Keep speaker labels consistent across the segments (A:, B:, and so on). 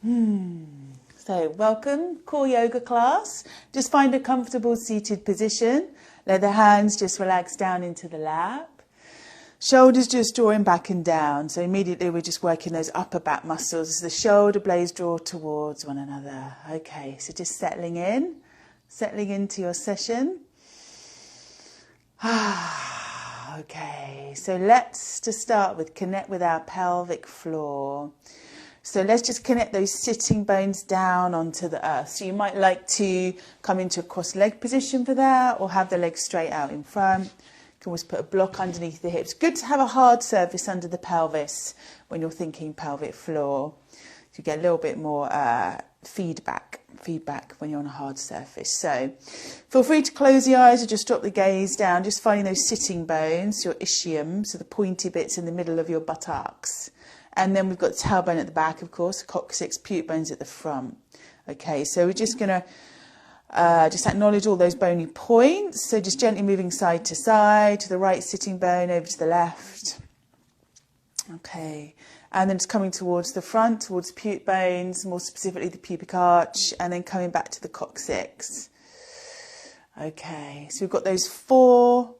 A: So welcome, core yoga class. Just find a comfortable seated position. Let the hands just relax down into the lap. Shoulders just drawing back and down. So immediately we're just working those upper back muscles as the shoulder blades draw towards one another. Okay, so just settling into your session. Okay, so let's just start with connect with our pelvic floor. So let's just connect those sitting bones down onto the earth. So you might like to come into a cross leg position for that, or have the legs straight out in front. You can always put a block underneath the hips. Good to have a hard surface under the pelvis when you're thinking pelvic floor. So you get a little bit more feedback when you're on a hard surface. So feel free to close the eyes or just drop the gaze down, just finding those sitting bones, your ischium, so the pointy bits in the middle of your buttocks. And then we've got the tailbone at the back, of course, coccyx, pubic bones at the front. Okay, so we're just going to just acknowledge all those bony points. So just gently moving side to side, to the right sitting bone, over to the left. Okay, and then just coming towards the front, towards pubic bones, more specifically the pubic arch, and then coming back to the coccyx. Okay, so we've got those four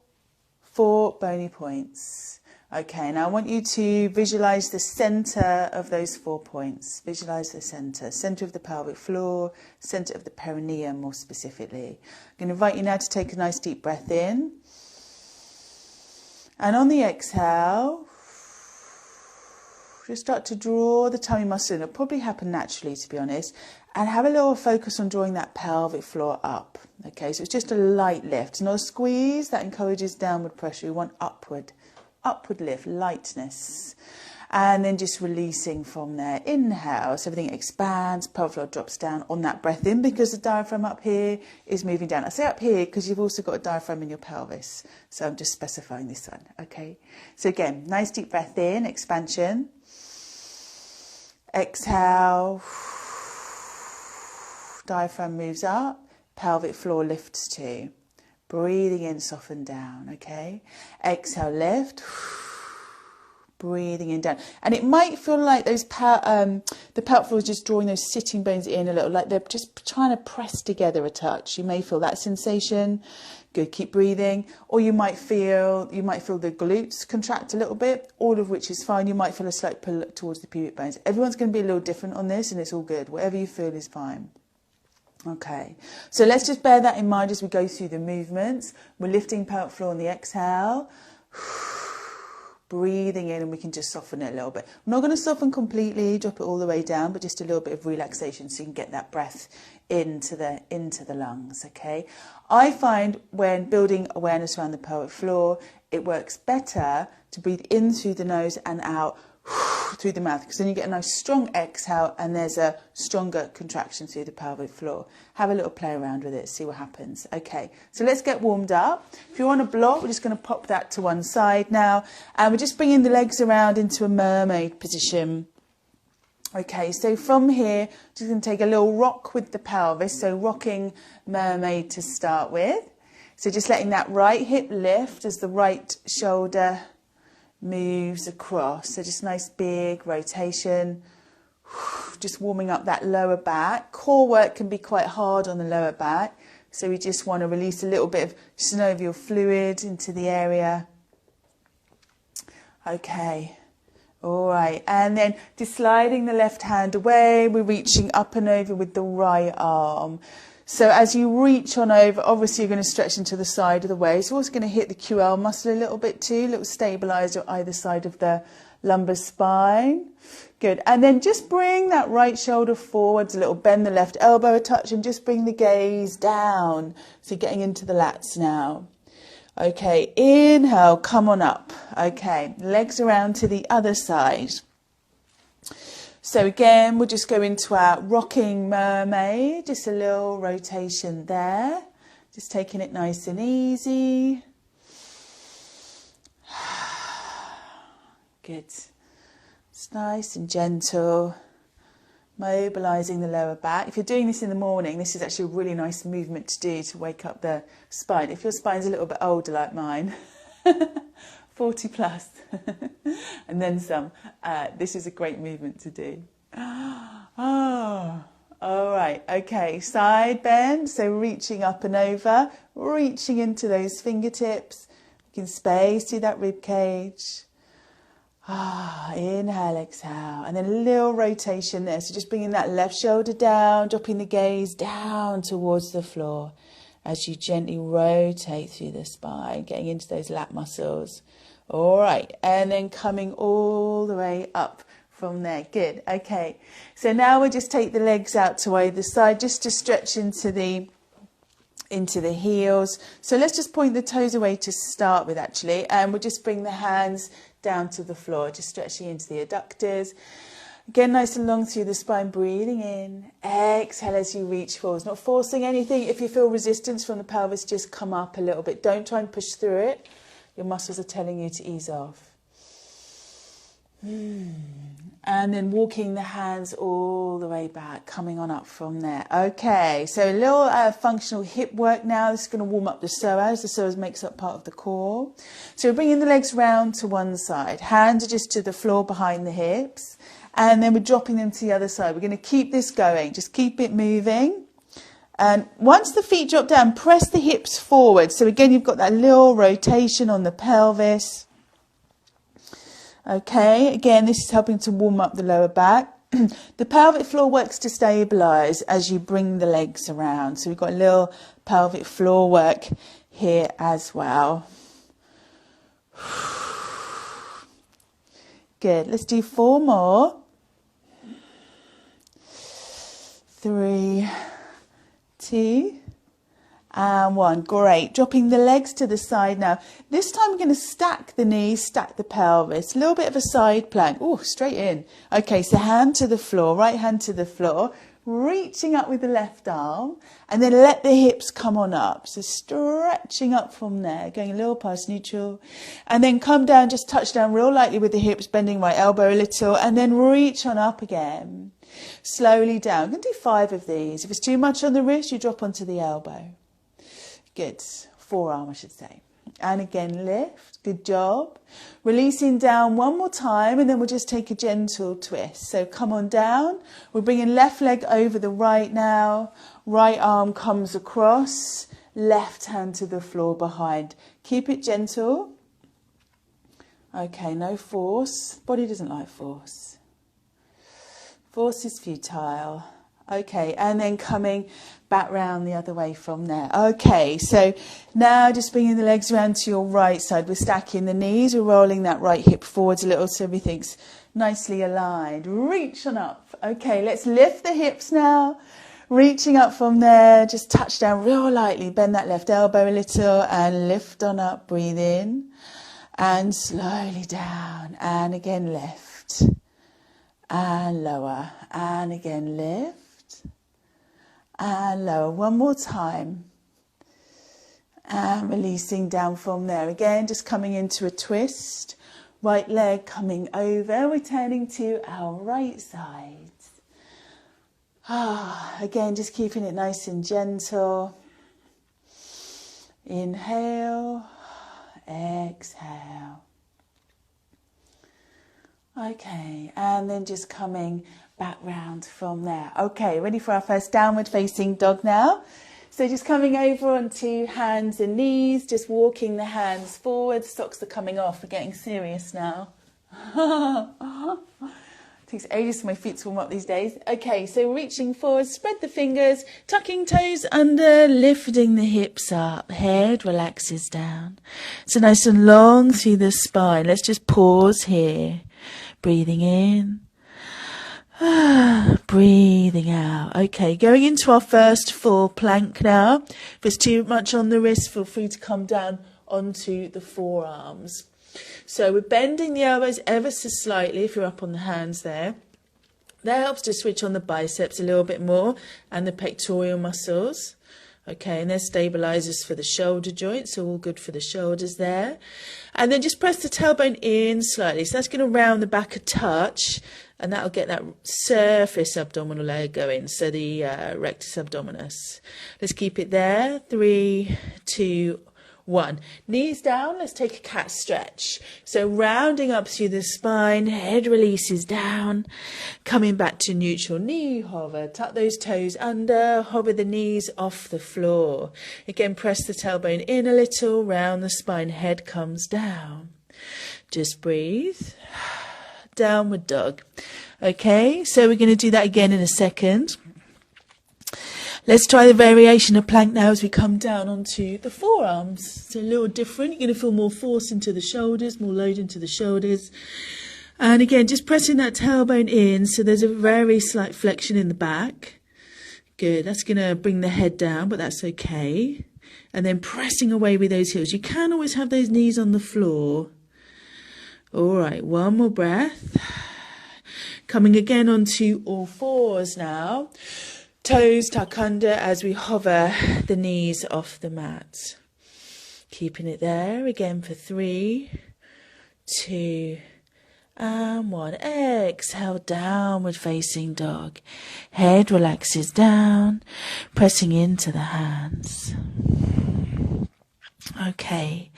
A: bony points. Okay, now I want you to visualise the centre of those 4 points. Visualise the centre of the pelvic floor, centre of the perineum more specifically. I'm going to invite you now to take a nice deep breath in. And on the exhale, just start to draw the tummy muscle in. It'll probably happen naturally, to be honest. And have a little focus on drawing that pelvic floor up. Okay, so it's just a light lift. Not a squeeze, that encourages downward pressure. We want upward lift, lightness, and then just releasing from there. Inhale, so everything expands, pelvic floor drops down on that breath in, because the diaphragm up here is moving down. I say up here because you've also got a diaphragm in your pelvis, so I'm just specifying this one. Okay, so again, nice deep breath in, expansion. Exhale, diaphragm moves up, pelvic floor lifts too. Breathing in, soften down, okay? Exhale, lift. Breathing in, down. And it might feel like those the pelvic floor is just drawing those sitting bones in a little, like they're just trying to press together a touch. You may feel that sensation. Good, keep breathing. Or you might feel the glutes contract a little bit, all of which is fine. You might feel a slight pull towards the pubic bones. Everyone's going to be a little different on this, and it's all good. Whatever you feel is fine. Okay, so let's just bear that in mind as we go through the movements. We're lifting pelvic floor on the exhale, breathing in, and we can just soften it a little bit. We're not going to soften completely, drop it all the way down, but just a little bit of relaxation so you can get that breath into the lungs, okay? I find when building awareness around the pelvic floor, it works better to breathe in through the nose and out through the mouth, because then you get a nice strong exhale and there's a stronger contraction through the pelvic floor. Have a little play around with it, see what happens. Okay, so let's get warmed up. If you want a block, we're just going to pop that to one side now, and we're just bringing the legs around into a mermaid position. Okay, so from here, just going to take a little rock with the pelvis, so rocking mermaid to start with. So just letting that right hip lift as the right shoulder moves across. So just nice big rotation. Just warming up that lower back. Core work can be quite hard on the lower back, so we just want to release a little bit of synovial fluid into the area. Okay, all right, and then just sliding the left hand away, we're reaching up and over with the right arm. So as you reach on over, obviously you're going to stretch into the side of the waist. You're also going to hit the QL muscle a little bit too, a little stabiliser either side of the lumbar spine. Good. And then just bring that right shoulder forwards a little, bend the left elbow a touch, and just bring the gaze down. So getting into the lats now. Okay, inhale, come on up. Okay, legs around to the other side. So again, we'll just go into our rocking mermaid, just a little rotation there, just taking it nice and easy. Good. It's nice and gentle, mobilising the lower back. If you're doing this in the morning, this is actually a really nice movement to do to wake up the spine. If your spine's a little bit older like mine, 40 plus, and then some. This is a great movement to do. All right, okay, side bend, so reaching up and over, reaching into those fingertips. You can space through that rib cage. Inhale, exhale, and then a little rotation there. So just bringing that left shoulder down, dropping the gaze down towards the floor as you gently rotate through the spine, getting into those lat muscles. All right, and then coming all the way up from there. Good. Okay, so now we'll just take the legs out to either side, just to stretch into the heels. So let's just point the toes away to start with, actually, and we'll just bring the hands down to the floor, just stretching into the adductors. Again, nice and long through the spine, breathing in. Exhale as you reach forwards, not forcing anything. If you feel resistance from the pelvis, just come up a little bit. Don't try and push through it. Your muscles are telling you to ease off. And then walking the hands all the way back, coming on up from there. Okay, so a little functional hip work now. This is going to warm up the psoas. The psoas makes up part of the core. So we're bringing the legs round to one side. Hands are just to the floor behind the hips. And then we're dropping them to the other side. We're going to keep this going. Just keep it moving. And once the feet drop down, press the hips forward. So again, you've got that little rotation on the pelvis. Okay, again, this is helping to warm up the lower back. The pelvic floor works to stabilise as you bring the legs around. So we've got a little pelvic floor work here as well. Good, let's do 4 more. 3, 2, and 1. Great. Dropping the legs to the side now. This time we're going to stack the knees, stack the pelvis. A little bit of a side plank. Oh, straight in. Okay, so hand to the floor, right hand to the floor. Reaching up with the left arm. And then let the hips come on up. So stretching up from there. Going a little past neutral. And then come down, just touch down real lightly with the hips. Bending right elbow a little. And then reach on up again. Slowly down. I'm going to do 5 of these. If it's too much on the wrist, you drop onto the elbow. Good. Forearm, I should say. And again, lift. Good job. Releasing down one more time, and then we'll just take a gentle twist. So come on down. We're bringing left leg over the right now. Right arm comes across. Left hand to the floor behind. Keep it gentle. Okay, no force. Body doesn't like force. Force is futile. Okay, and then coming back round the other way from there. Okay, so now just bringing the legs around to your right side. We're stacking the knees. We're rolling that right hip forwards a little so everything's nicely aligned. Reach on up. Okay, let's lift the hips now. Reaching up from there. Just touch down real lightly. Bend that left elbow a little and lift on up. Breathe in and slowly down. And again, lift. And lower. And again, lift. And lower. One more time. And releasing down from there. Again, just coming into a twist. Right leg coming over. We're turning to our right side. Again, just keeping it nice and gentle. Inhale. Exhale. Okay, and then just coming back round from there. Okay, ready for our first downward facing dog now. So just coming over onto hands and knees, just walking the hands forward. Socks are coming off. We're getting serious now. Takes ages for my feet to warm up these days. Okay, so reaching forward, spread the fingers, tucking toes under, lifting the hips up. Head relaxes down. So nice and long through the spine. Let's just pause here. Breathing in. Breathing out. Okay, going into our first full plank now. If there's too much on the wrist, feel free to come down onto the forearms. So we're bending the elbows ever so slightly if you're up on the hands there. That helps to switch on the biceps a little bit more and the pectoral muscles. Okay, and there's stabilizers for the shoulder joints, so all good for the shoulders there. And then just press the tailbone in slightly. So that's going to round the back a touch, and that'll get that surface abdominal layer going, so the rectus abdominis. Let's keep it there. 3, 2, 1. Knees down, let's take a cat stretch. So rounding up through the spine, head releases down, coming back to neutral, knee hover, tuck those toes under, hover the knees off the floor. Again, press the tailbone in a little, round the spine, head comes down. Just breathe. Downward dog. Okay, so we're going to do that again in a second. Let's try the variation of plank now as we come down onto the forearms. It's a little different. You're going to feel more force into the shoulders, more load into the shoulders. And again, just pressing that tailbone in, so there's a very slight flexion in the back. Good, that's going to bring the head down, but that's okay. And then pressing away with those heels. You can always have those knees on the floor. All right, one more breath. Coming again onto all fours now. Toes tuck under as we hover the knees off the mat. Keeping it there again for 3, 2, and 1. Exhale, downward facing dog. Head relaxes down, pressing into the hands. Okay,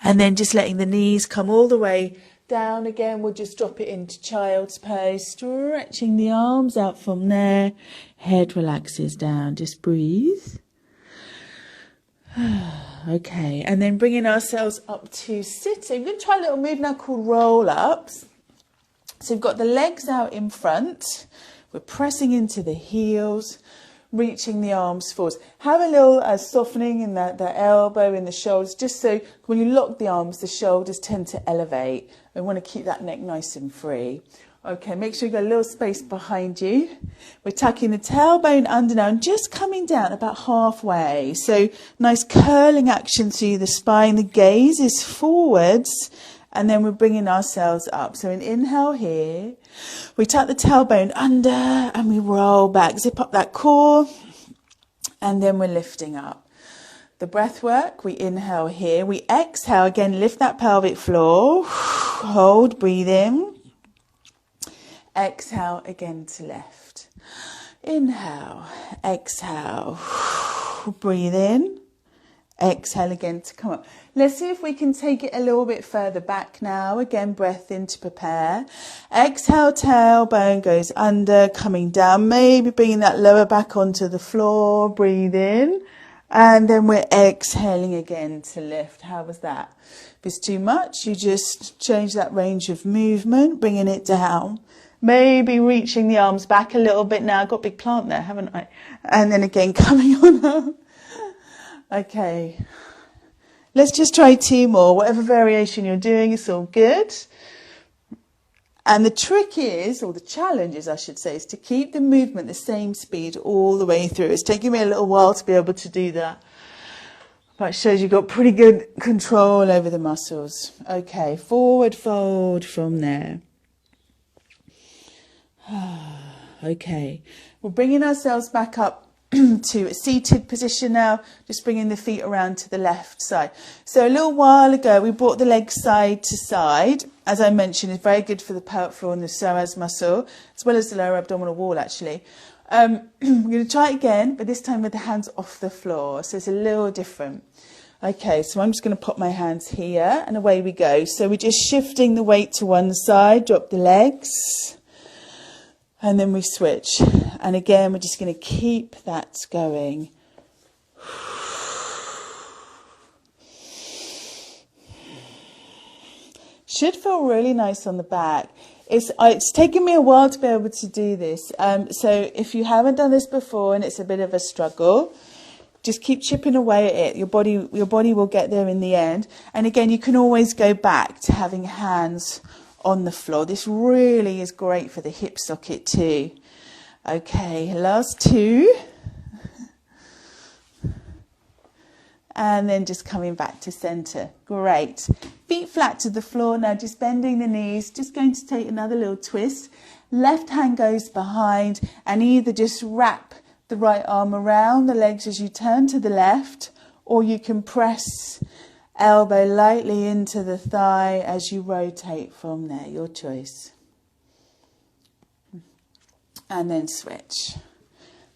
A: and then just letting the knees come all the way down again. We'll just drop it into child's pose, stretching the arms out from there. Head relaxes down. Just breathe. Okay, and then bringing ourselves up to sitting. We're going to try a little move now called roll-ups. So we've got the legs out in front. We're pressing into the heels, reaching the arms forwards. Have a little softening in the elbow, in the shoulders, just so when you lock the arms, the shoulders tend to elevate. We want to keep that neck nice and free. Okay, make sure you've got a little space behind you. We're tucking the tailbone under now and just coming down about halfway. So nice curling action through the spine. The gaze is forwards and then we're bringing ourselves up. So an inhale here. We tuck the tailbone under and we roll back. Zip up that core and then we're lifting up. The breath work, we inhale here. We exhale again, lift that pelvic floor. Hold, breathe in. Exhale again to left. Inhale, exhale, breathe in. Exhale again to come up. Let's see if we can take it a little bit further back now. Again, breath in to prepare. Exhale, tailbone goes under, coming down. Maybe bringing that lower back onto the floor. Breathe in. And then we're exhaling again to lift. How was that? If it's too much, you just change that range of movement, bringing it down. Maybe reaching the arms back a little bit now. I've got a big plant there, haven't I? And then again, coming on up. Okay. Let's just try 2 more. Whatever variation you're doing, it's all good. And the trick is, or the challenge is, I should say, is to keep the movement the same speed all the way through. It's taking me a little while to be able to do that. But it shows you've got pretty good control over the muscles. Okay, forward fold from there. Okay, we're bringing ourselves back up to a seated position now, just bringing the feet around to the left side. So a little while ago, we brought the legs side to side. As I mentioned, it's very good for the pelvic floor and the psoas muscle, as well as the lower abdominal wall, actually. We're going to try it again, but this time with the hands off the floor. So it's a little different. Okay, so I'm just going to pop my hands here, and away we go. So we're just shifting the weight to one side, drop the legs. And then we switch. And again, we're just going to keep that going. Should feel really nice on the back. It's taken me a while to be able to do this. So if you haven't done this before and it's a bit of a struggle, just keep chipping away at it. Your body will get there in the end. And again, you can always go back to having hands on the floor. This really is great for the hip socket too. Okay, last 2. And then just coming back to center. Great. Feet flat to the floor. Now just bending the knees. Just going to take another little twist. Left hand goes behind and either just wrap the right arm around the legs as you turn to the left, or you can press elbow lightly into the thigh as you rotate from there, your choice. And then switch.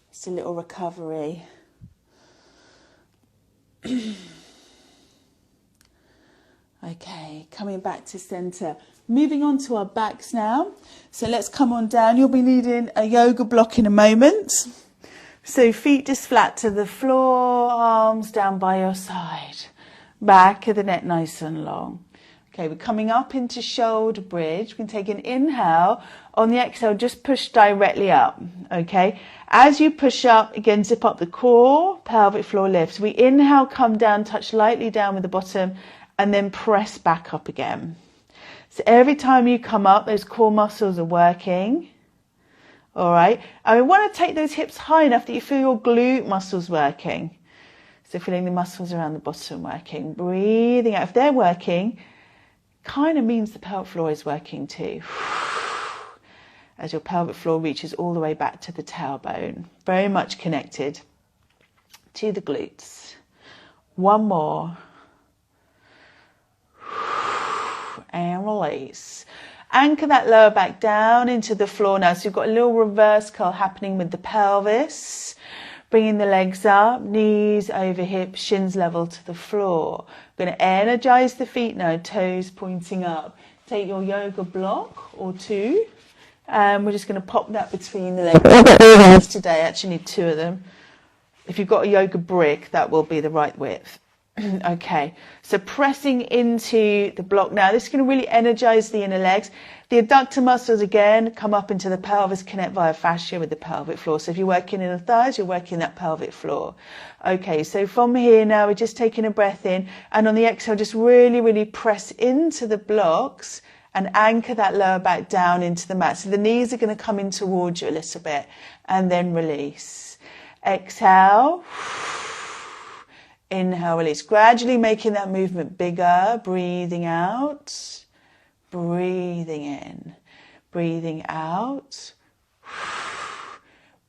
A: It's a little recovery. Okay, coming back to center. Moving on to our backs now. So let's come on down. You'll be needing a yoga block in a moment. So feet just flat to the floor, arms down by your side. Back of the neck nice and long. Okay, we're coming up into shoulder bridge. We can take an inhale. On the exhale, just push directly up. Okay, as you push up, again, zip up the core, pelvic floor lifts. We inhale, come down, touch lightly down with the bottom, and then press back up again. So every time you come up, those core muscles are working. All right. And we want to take those hips high enough that you feel your glute muscles working. So feeling the muscles around the bottom working. Breathing out. If they're working, kind of means the pelvic floor is working too. As your pelvic floor reaches all the way back to the tailbone. Very much connected to the glutes. One more. And release. Anchor that lower back down into the floor now. So you've got a little reverse curl happening with the pelvis. Bringing the legs up, knees over hips, shins level to the floor. We're going to energize the feet now, toes pointing up. Take your yoga block or two. And we're just going to pop that between the legs. Today, I actually need two of them. If you've got a yoga brick, that will be the right width. Okay, so pressing into the block now. This is going to really energize the inner legs. The adductor muscles, again, come up into the pelvis, connect via fascia with the pelvic floor. So if you're working in the thighs, you're working that pelvic floor. Okay, so from here now, we're just taking a breath in. And on the exhale, just really, really press into the blocks and anchor that lower back down into the mat. So the knees are going to come in towards you a little bit and then release. Exhale. Inhale, release. Gradually making that movement bigger. Breathing out. Breathing in. Breathing out.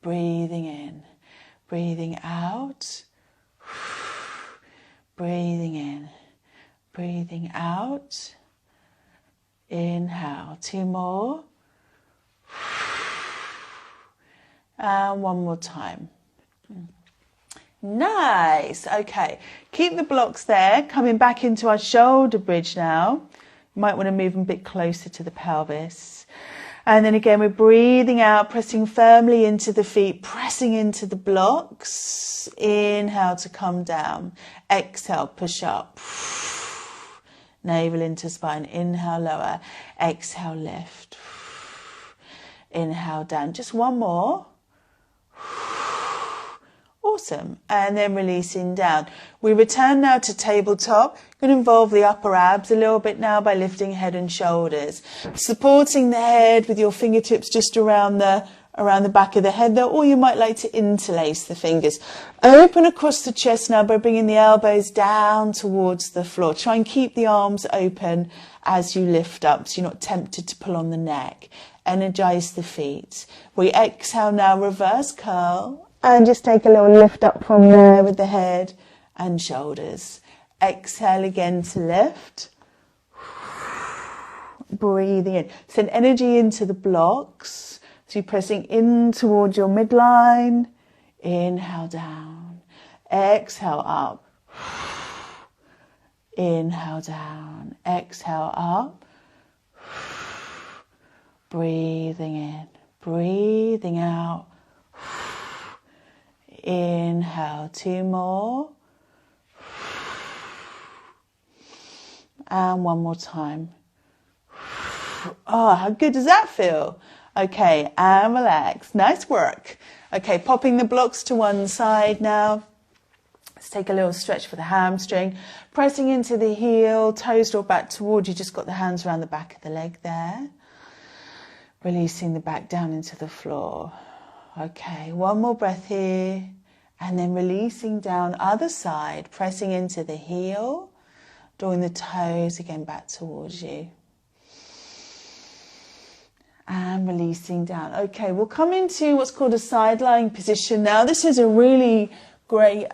A: Breathing in. Breathing out. Breathing in. Breathing out. Inhale. Two more. And one more time. Nice. Okay. Keep the blocks there. Coming back into our shoulder bridge now. You might want to move them a bit closer to the pelvis. And then again, we're breathing out, pressing firmly into the feet, pressing into the blocks. Inhale to come down. Exhale, push up. Navel into spine. Inhale, lower. Exhale, lift. Inhale, down. Just one more. Awesome. And then releasing down. We return now to tabletop. Going to involve the upper abs a little bit now by lifting head and shoulders. Supporting the head with your fingertips just around the back of the head there, or you might like to interlace the fingers. Open across the chest now by bringing the elbows down towards the floor. Try and keep the arms open as you lift up so you're not tempted to pull on the neck. Energize the feet. We exhale now, reverse curl. And just take a little lift up from there with the head and shoulders. Exhale again to lift. Breathing in. Send energy into the blocks. So you're pressing in towards your midline. Inhale down. Exhale up. Inhale down. Exhale up. Breathing in. Breathing out. Inhale, two more. And one more time. Oh, how good does that feel? Okay, and relax. Nice work. Okay, popping the blocks to one side now. Let's take a little stretch for the hamstring. Pressing into the heel, toes draw back towards you. Just got the hands around the back of the leg there. Releasing the back down into the floor. Okay, one more breath here. And then releasing down other side, pressing into the heel, drawing the toes again back towards you. And releasing down. Okay, we'll come into what's called a side lying position now. This is a really great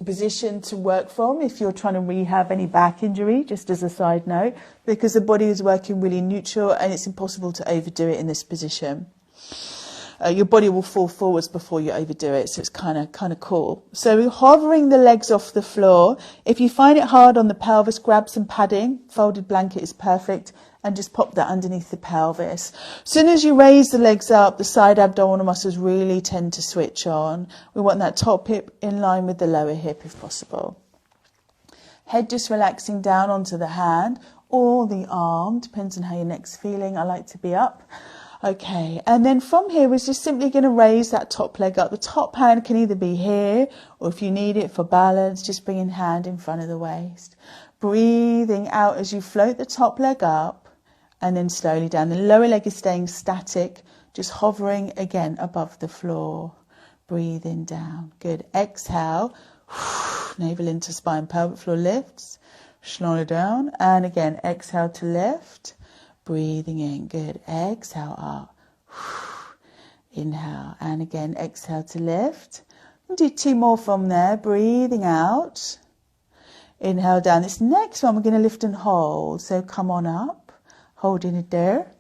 A: position to work from if you're trying to rehab any back injury, just as a side note, because the body is working really neutral and it's impossible to overdo it in this position. your body will fall forwards before you overdo it. So it's kind of cool. So we're hovering the legs off the floor. If you find it hard on the pelvis, grab some padding. Folded blanket is perfect. And just pop that underneath the pelvis. As soon as you raise the legs up, the side abdominal muscles really tend to switch on. We want that top hip in line with the lower hip if possible. Head just relaxing down onto the hand or the arm, depends on how your neck's feeling. I like to be up. Okay, and then from here, we're just simply going to raise that top leg up. The top hand can either be here, or if you need it for balance, just bringing hand in front of the waist. Breathing out as you float the top leg up. And then slowly down. The lower leg is staying static, just hovering again above the floor. Breathing down. Good. Exhale. Navel into spine. Pelvic floor lifts. Slowly down. And again, exhale to lift. Breathing in. Good. Exhale up. Inhale. And again, exhale to lift. We'll do 2 more from there. Breathing out. Inhale down. This next one, we're going to lift and hold. So come on up. Holding it there.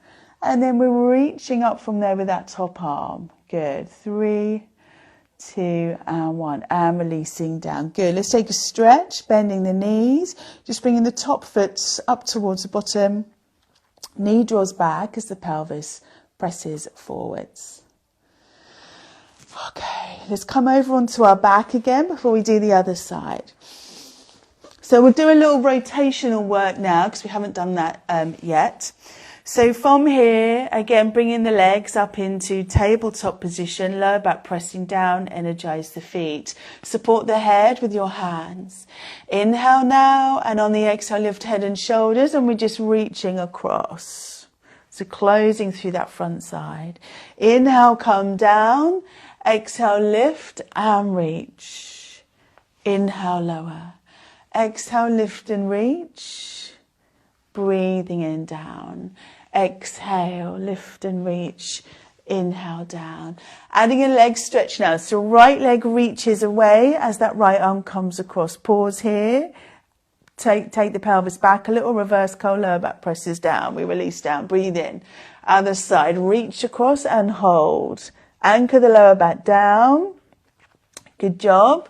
A: And then we're reaching up from there with that top arm. Good. 3, 2, and 1. And releasing down. Good. Let's take a stretch, bending the knees. Just bringing the top foot up towards the bottom. Knee draws back as the pelvis presses forwards. Okay. Let's come over onto our back again before we do the other side. So we'll do a little rotational work now because we haven't done that yet. So from here, again, bringing the legs up into tabletop position, lower back pressing down, energize the feet. Support the head with your hands. Inhale now, and on the exhale, lift head and shoulders, and we're just reaching across. So closing through that front side. Inhale, come down. Exhale, lift and reach. Inhale, lower. Exhale, lift and reach. Breathing in, down. Exhale, lift and reach. Inhale, down. Adding a leg stretch now. So right leg reaches away as that right arm comes across. Pause here. Take the pelvis back a little. Reverse curl, lower back presses down. We release down. Breathe in. Other side. Reach across and hold. Anchor the lower back down. Good job.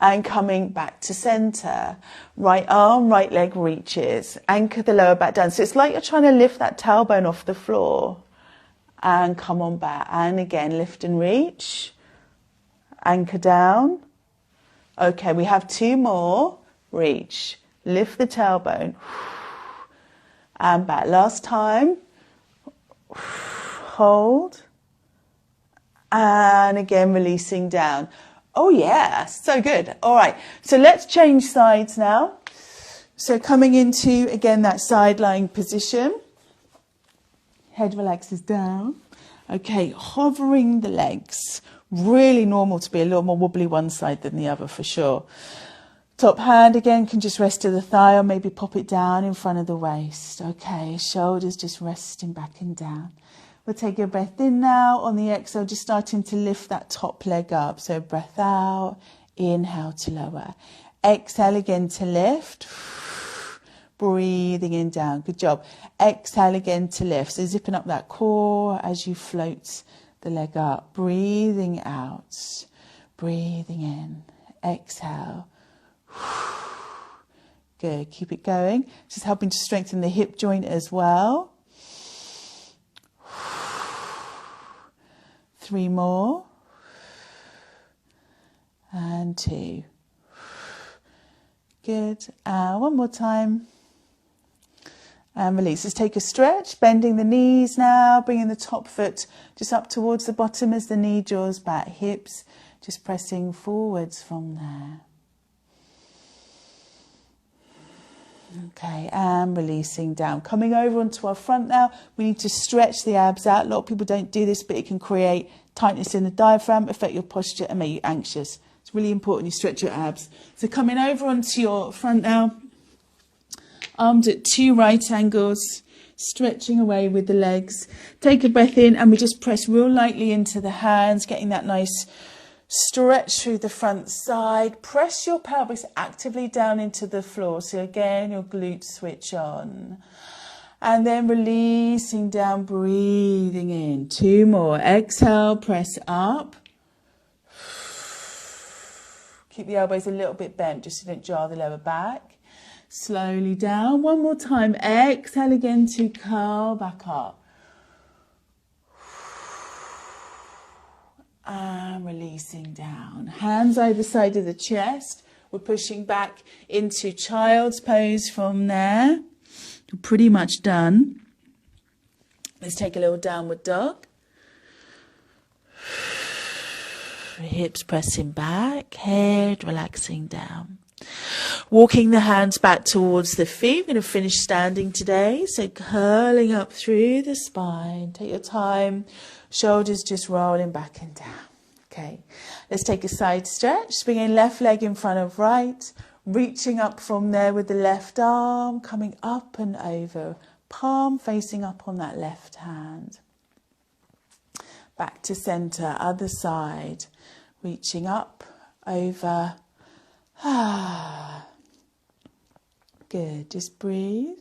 A: And coming back to center. Right arm, right leg reaches. Anchor the lower back down. So it's like you're trying to lift that tailbone off the floor. And come on back. And again, lift and reach. Anchor down. Okay, we have 2 more. Reach. Lift the tailbone. And back. Last time. Hold. And again, releasing down. Oh yeah, so good. All right, so let's change sides now. So coming into, again, that side lying position. Head relaxes down. Okay, hovering the legs. Really normal to be a little more wobbly one side than the other for sure. Top hand again can just rest to the thigh or maybe pop it down in front of the waist. Okay, shoulders just resting back and down. We'll take a breath in now. On the exhale, just starting to lift that top leg up. So breath out, inhale to lower. Exhale again to lift. Breathing in, down. Good job. Exhale again to lift. So zipping up that core as you float the leg up. Breathing out. Breathing in. Exhale. Good. Keep it going. Just helping to strengthen the hip joint as well. 3 more. And 2. Good. One more time. And release. Let's take a stretch, bending the knees now, bringing the top foot just up towards the bottom as the knee draws back. Hips just pressing forwards from there. Okay, and releasing down. Coming over onto our front now. We need to stretch the abs out. A lot of people don't do this, but it can create tightness in the diaphragm, affect your posture, and make you anxious. It's really important you stretch your abs. So coming over onto your front now. Arms at 2 right angles, stretching away with the legs. Take a breath in, and we just press real lightly into the hands, getting that nice stretch through the front side. Press your pelvis actively down into the floor. So again, your glutes switch on. And then releasing down, breathing in. 2 more. Exhale, press up. Keep the elbows a little bit bent just so you don't jar the lower back. Slowly down. 1 more time. Exhale again to curl back up. And releasing down. Hands either side of the chest. We're pushing back into child's pose from there. We're pretty much done. Let's take a little downward dog. Hips pressing back, head relaxing down. Walking the hands back towards the feet. We're going to finish standing today. So curling up through the spine. Take your time. Shoulders just rolling back and down. Okay. Let's take a side stretch. Bringing left leg in front of right. Reaching up from there with the left arm. Coming up and over. Palm facing up on that left hand. Back to center. Other side. Reaching up, over. Good. Just breathe.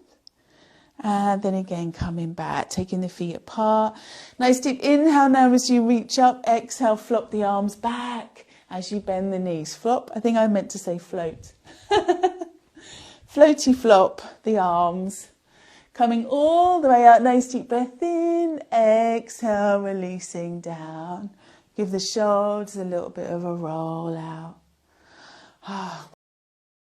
A: And then again, coming back, taking the feet apart. Nice deep inhale now as you reach up. Exhale, flop the arms back as you bend the knees. Flop. I think I meant to say float. Floaty flop the arms. Coming all the way out. Nice deep breath in. Exhale, releasing down. Give the shoulders a little bit of a roll out.